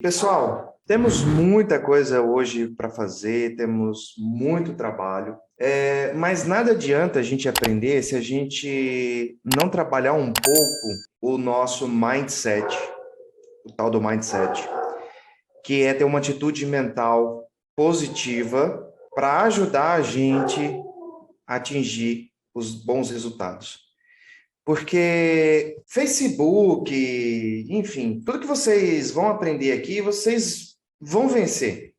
Pessoal, temos muita coisa hoje para fazer, temos muito trabalho, mas nada adianta a gente aprender se a gente não trabalhar um pouco o nosso mindset, o tal do mindset, que é ter uma atitude mental positiva para ajudar a gente a atingir os bons resultados. Porque Facebook, enfim, tudo que vocês vão aprender aqui, vocês vão vencer.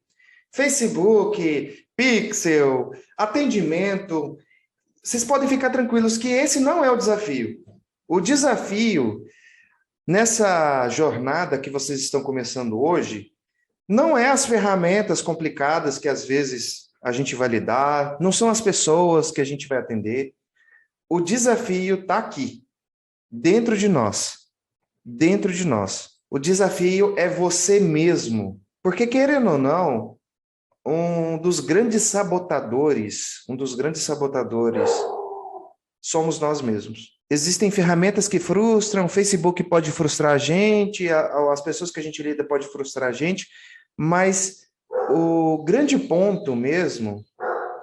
Facebook, Pixel, atendimento, vocês podem ficar tranquilos que esse não é o desafio. O desafio nessa jornada que vocês estão começando hoje não é as ferramentas complicadas que às vezes a gente vai lidar, não são as pessoas que a gente vai atender. O desafio está aqui, dentro de nós. Dentro de nós. O desafio é você mesmo. Porque, querendo ou não, um dos grandes sabotadores somos nós mesmos. Existem ferramentas que frustram, o Facebook pode frustrar a gente, as pessoas que a gente lida pode frustrar a gente, mas o grande ponto mesmo,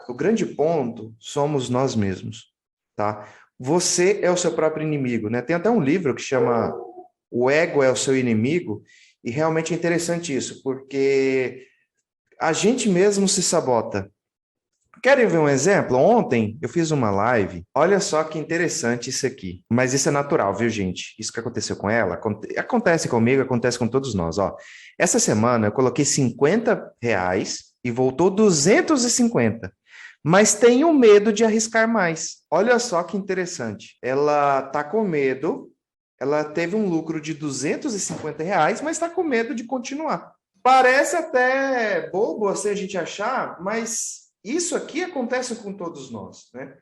o grande ponto somos nós mesmos, tá? Você é o seu próprio inimigo, né? Tem até um livro que chama O Ego é o Seu Inimigo, e realmente é interessante isso, porque a gente mesmo se sabota. Querem ver um exemplo? Ontem eu fiz uma live. Olha só que interessante isso aqui. Mas isso é natural, viu, gente? Isso que aconteceu com ela, acontece comigo, acontece com todos nós, ó. Essa semana eu coloquei R$ 50 e voltou 250. Mas tenho medo de arriscar mais. Olha só que interessante. Ela tá com medo, ela teve um lucro de R$ 250, mas está com medo de continuar. Parece até bobo assim a gente achar, mas isso aqui acontece com todos nós, né?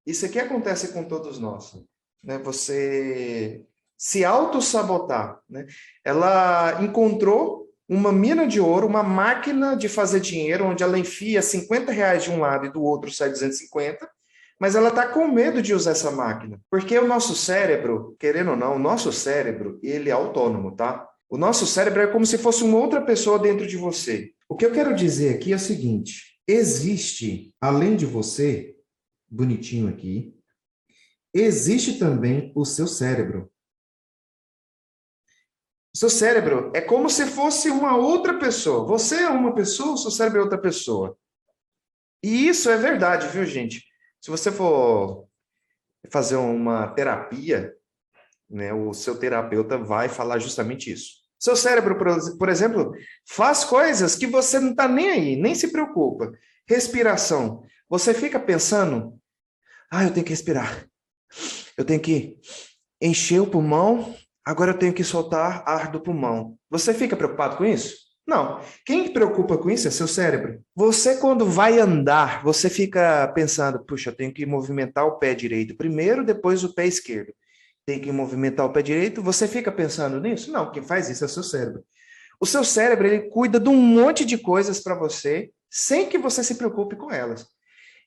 Isso aqui acontece com todos nós, né? Você se auto-sabotar, né? Ela encontrou uma mina de ouro, uma máquina de fazer dinheiro, onde ela enfia R$ 50 de um lado e do outro sai 250, mas ela está com medo de usar essa máquina, porque o nosso cérebro, querendo ou não, o nosso cérebro, ele é autônomo, tá? O nosso cérebro é como se fosse uma outra pessoa dentro de você. O que eu quero dizer aqui é o seguinte: existe, além de você, bonitinho aqui, existe também o seu cérebro. O seu cérebro é como se fosse uma outra pessoa. Você é uma pessoa, o seu cérebro é outra pessoa. E isso é verdade, viu, gente? Se você for fazer uma terapia, né, o seu terapeuta vai falar justamente isso. Seu cérebro, por exemplo, faz coisas que você não está nem aí, nem se preocupa. Respiração. Você fica pensando, eu tenho que respirar. Eu tenho que encher o pulmão, agora eu tenho que soltar ar do pulmão. Você fica preocupado com isso? Não. Quem preocupa com isso é seu cérebro. Você, quando vai andar, você fica pensando, puxa, eu tenho que movimentar o pé direito primeiro, depois o pé esquerdo. Tem que movimentar o pé direito, você fica pensando nisso? Não, quem faz isso é o seu cérebro. O seu cérebro, ele cuida de um monte de coisas para você, sem que você se preocupe com elas.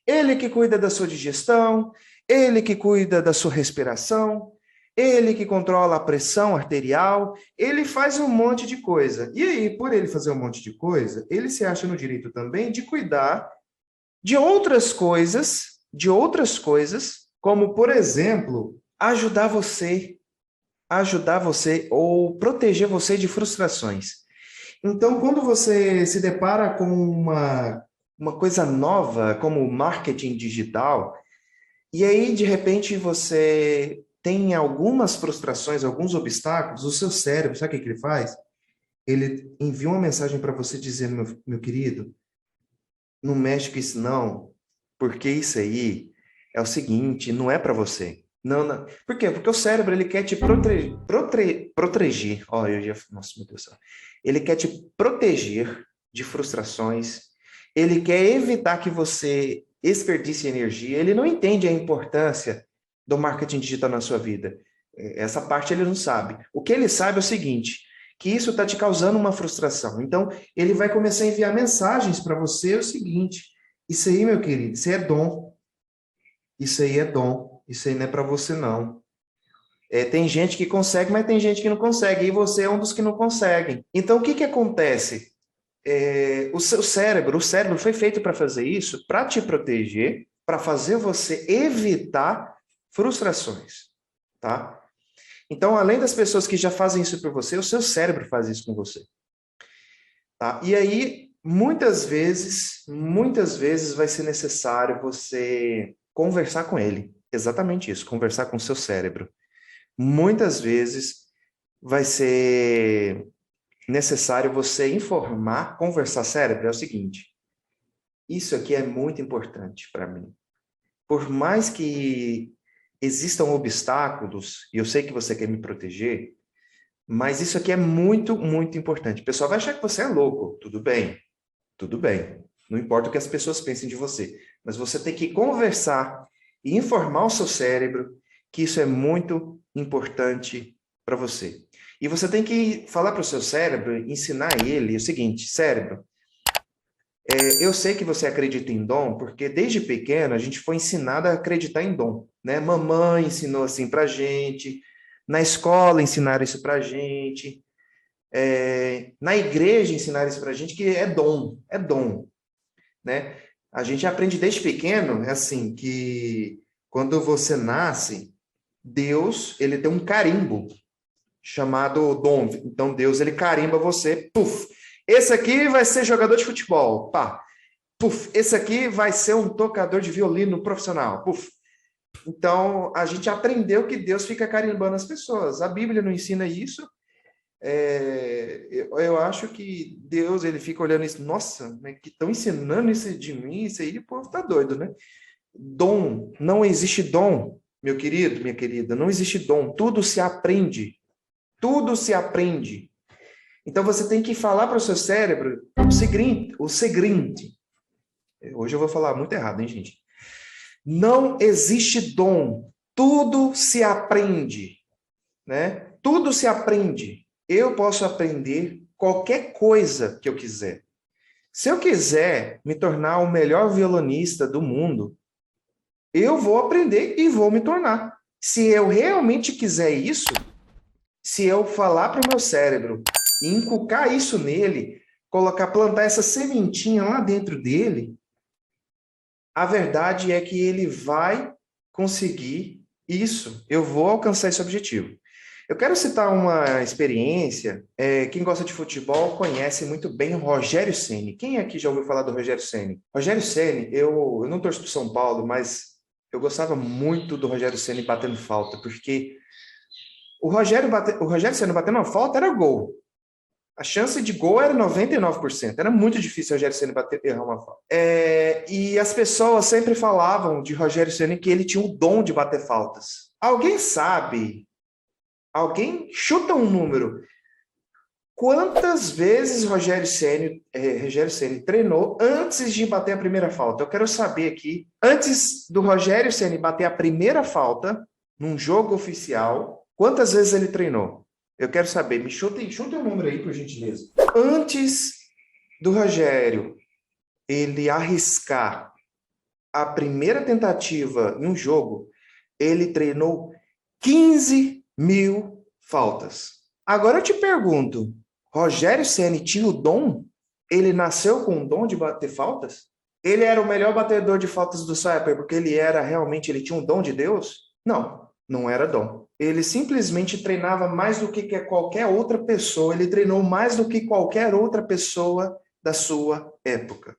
Ele que cuida da sua digestão, ele que cuida da sua respiração, ele que controla a pressão arterial, ele faz um monte de coisa. E aí, por ele fazer um monte de coisa, ele se acha no direito também de cuidar de outras coisas, como, por exemplo, ajudar você ou proteger você de frustrações. Então, quando você se depara com uma coisa nova, como o marketing digital, e aí, de repente, você tem algumas frustrações, alguns obstáculos, o seu cérebro, sabe o que que ele faz? Ele envia uma mensagem para você dizendo, meu querido, não mexe com isso não, porque isso aí é o seguinte, não é para você. Não, não. Por quê? Porque o cérebro, ele quer te proteger. Ó, nossa, meu Deus do céu. Ele quer te proteger de frustrações. Ele quer evitar que você desperdice energia. Ele não entende a importância do marketing digital na sua vida. Essa parte ele não sabe. O que ele sabe é o seguinte, que isso está te causando uma frustração. Então, ele vai começar a enviar mensagens para você o seguinte, isso aí, meu querido, isso aí é dom. Isso aí é dom. Isso aí não é para você, não. Tem gente que consegue, mas tem gente que não consegue, e você é um dos que não conseguem. Então, o que que acontece? O cérebro foi feito para fazer isso, para te proteger, para fazer você evitar frustrações, tá? Então, além das pessoas que já fazem isso por você, o seu cérebro faz isso com você, tá? E aí, muitas vezes vai ser necessário você conversar com ele. Exatamente isso, conversar com o seu cérebro. Muitas vezes vai ser necessário você informar, conversar cérebro, é o seguinte: isso aqui é muito importante para mim. Por mais que existam obstáculos, e eu sei que você quer me proteger, mas isso aqui é muito, muito importante. O pessoal vai achar que você é louco. Tudo bem, tudo bem. Não importa o que as pessoas pensem de você. Mas você tem que conversar e informar o seu cérebro que isso é muito importante para você. E você tem que falar para o seu cérebro, ensinar ele o seguinte: cérebro, eu sei que você acredita em dom, porque desde pequeno a gente foi ensinado a acreditar em dom, né? Mamãe ensinou assim pra gente, na escola ensinaram isso pra gente, na igreja ensinaram isso pra gente, que é dom, né? A gente aprende desde pequeno, é assim, que quando você nasce, Deus, ele tem um carimbo chamado dom. Então Deus, ele carimba você, puf, esse aqui vai ser jogador de futebol, pá. Puf, esse aqui vai ser um tocador de violino profissional. Puf. Então, a gente aprendeu que Deus fica carimbando as pessoas. A Bíblia não ensina isso. Eu acho que Deus, ele fica olhando isso. Nossa, né, que estão ensinando isso de mim? Isso aí, o povo tá doido, né? Dom, não existe dom, meu querido, minha querida. Não existe dom. Tudo se aprende. Tudo se aprende. Então, você tem que falar para o seu cérebro o seguinte. Hoje eu vou falar muito errado, hein, gente? Não existe dom. Tudo se aprende, né? Tudo se aprende. Eu posso aprender qualquer coisa que eu quiser. Se eu quiser me tornar o melhor violonista do mundo, eu vou aprender e vou me tornar. Se eu realmente quiser isso, se eu falar para o meu cérebro e inculcar isso nele, plantar essa sementinha lá dentro dele, a verdade é que ele vai conseguir isso. Eu vou alcançar esse objetivo. Eu quero citar uma experiência. Quem gosta de futebol conhece muito bem o Rogério Ceni. Quem aqui já ouviu falar do Rogério Ceni? Rogério Ceni, eu não torço para São Paulo, mas eu gostava muito do Rogério Ceni batendo falta, porque o Rogério Ceni batendo uma falta era gol. A chance de gol era 99%. Era muito difícil o Rogério Ceni errar uma falta. E as pessoas sempre falavam de Rogério Ceni que ele tinha o dom de bater faltas. Alguém sabe? Alguém chuta um número. Quantas vezes Rogério Ceni treinou antes de bater a primeira falta? Eu quero saber aqui, antes do Rogério Ceni bater a primeira falta num jogo oficial, quantas vezes ele treinou? Eu quero saber. Me chutem um número aí, por gentileza. Antes do Rogério ele arriscar a primeira tentativa em um jogo, ele treinou 15 mil faltas. Agora eu te pergunto, Rogério Ceni tinha o dom? Ele nasceu com o dom de bater faltas? Ele era o melhor batedor de faltas do sua época porque ele tinha um dom de Deus? Não, não era dom. Ele simplesmente treinava mais do que qualquer outra pessoa, ele treinou mais do que qualquer outra pessoa da sua época.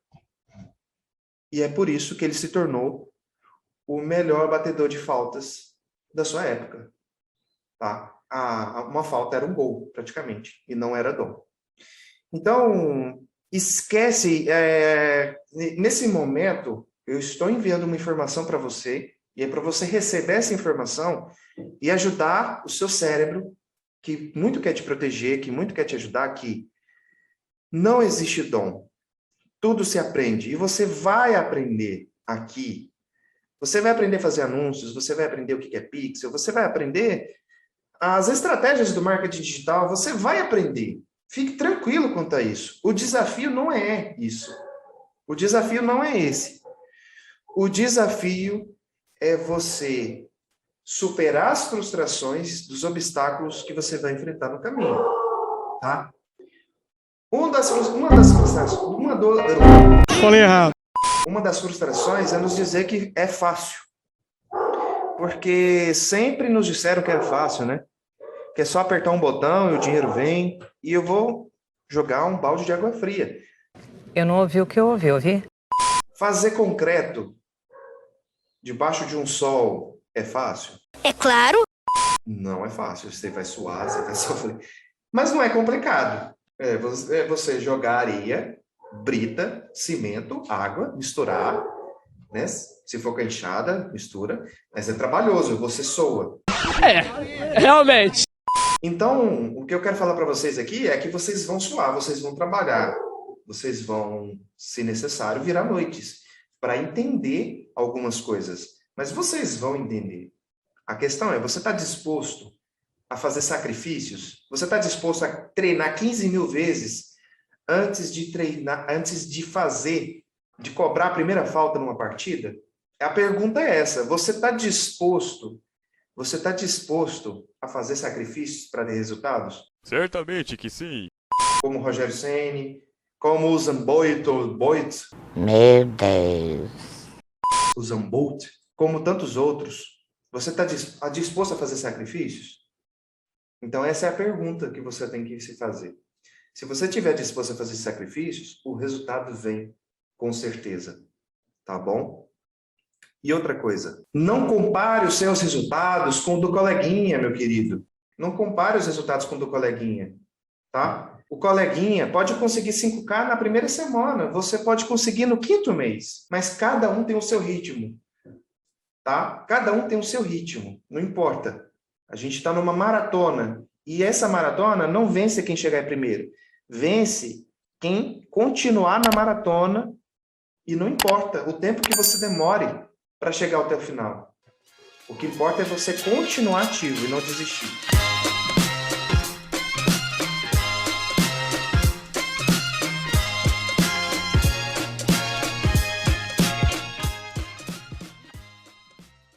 E é por isso que ele se tornou o melhor batedor de faltas da sua época. Tá? Uma falta era um gol, praticamente, e não era dom. Então, esquece, nesse momento, eu estou enviando uma informação para você, e é para você receber essa informação e ajudar o seu cérebro, que muito quer te proteger, que muito quer te ajudar, que não existe dom. Tudo se aprende, e você vai aprender aqui. Você vai aprender a fazer anúncios, você vai aprender o que é pixel, você vai aprender as estratégias do marketing digital, você vai aprender. Fique tranquilo quanto a isso. O desafio não é isso. O desafio não é esse. O desafio é você superar as frustrações dos obstáculos que você vai enfrentar no caminho, tá? Uma das frustrações é nos dizer que é fácil. Porque sempre nos disseram que é fácil, né? Que é só apertar um botão e o dinheiro vem, e eu vou jogar um balde de água fria. Eu não ouvi o que eu ouvi? Fazer concreto debaixo de um sol é fácil? É claro. Não é fácil, você vai suar, você vai sofrer. Mas não é complicado. É você jogar areia, brita, cimento, água, misturar, né? Se for com a enxada, mistura. Mas é trabalhoso, você soa. Realmente. Então, o que eu quero falar para vocês aqui é que vocês vão suar, vocês vão trabalhar, vocês vão, se necessário, virar noites para entender algumas coisas. Mas vocês vão entender. A questão é, você está disposto a fazer sacrifícios? Você está disposto a treinar 15 mil vezes antes de cobrar a primeira falta numa partida? A pergunta é essa. Você está disposto a fazer sacrifícios para ter resultados? Certamente que sim. Como o Rogério Ceni, como o Usain Bolt, Meu Deus. Usain Bolt, como tantos outros. Você está disposto a fazer sacrifícios? Então, essa é a pergunta que você tem que se fazer. Se você estiver disposto a fazer sacrifícios, o resultado vem, com certeza. Tá bom? E outra coisa, não compare os seus resultados com o do coleguinha, meu querido. Não compare os resultados com o do coleguinha, tá? O coleguinha pode conseguir 5K na primeira semana, você pode conseguir no 5º mês, mas cada um tem o seu ritmo. Tá? Cada um tem o seu ritmo, não importa. A gente está numa maratona, e essa maratona não vence quem chegar em primeiro, vence quem continuar na maratona, e não importa o tempo que você demore para chegar até o final. O que importa é você continuar ativo e não desistir.